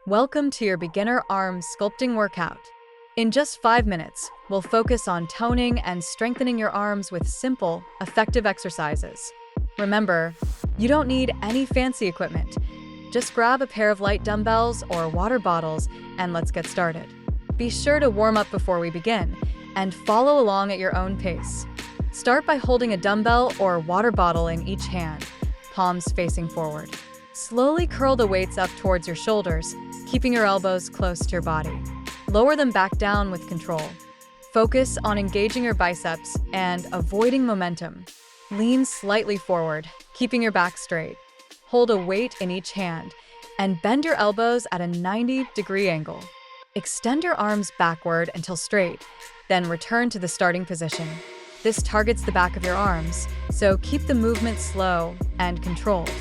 Welcome to your beginner arm sculpting workout. In just 5 minutes, we'll focus on toning and strengthening your arms with simple, effective exercises. Remember, you don't need any fancy equipment. Just grab a pair of light dumbbells or water bottles and let's get started. Be sure to warm up before we begin and follow along at your own pace. Start by holding a dumbbell or water bottle in each hand, palms facing forward. Slowly curl the weights up towards your shoulders, keeping your elbows close to your body. Lower them back down with control. Focus on engaging your biceps and avoiding momentum. Lean slightly forward, keeping your back straight. Hold a weight in each hand and bend your elbows at a 90-degree angle. Extend your arms backward until straight, then return to the starting position. This targets the back of your arms, so keep the movement slow and controlled.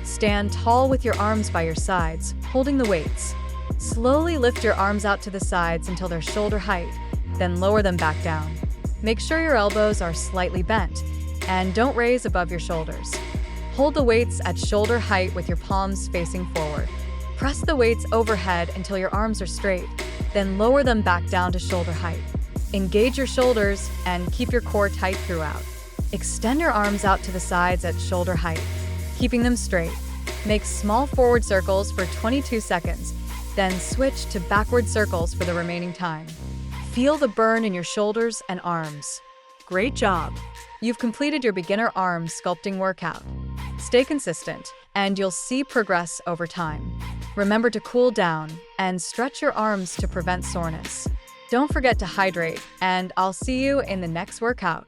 Stand tall with your arms by your sides, holding the weights. Slowly lift your arms out to the sides until they're shoulder height, then lower them back down. Make sure your elbows are slightly bent, and don't raise above your shoulders. Hold the weights at shoulder height with your palms facing forward. Press the weights overhead until your arms are straight, then lower them back down to shoulder height. Engage your shoulders and keep your core tight throughout. Extend your arms out to the sides at shoulder height, keeping them straight. Make small forward circles for 22 seconds, then switch to backward circles for the remaining time. Feel the burn in your shoulders and arms. Great job! You've completed your beginner arm sculpting workout. Stay consistent, and you'll see progress over time. Remember to cool down and stretch your arms to prevent soreness. Don't forget to hydrate, and I'll see you in the next workout.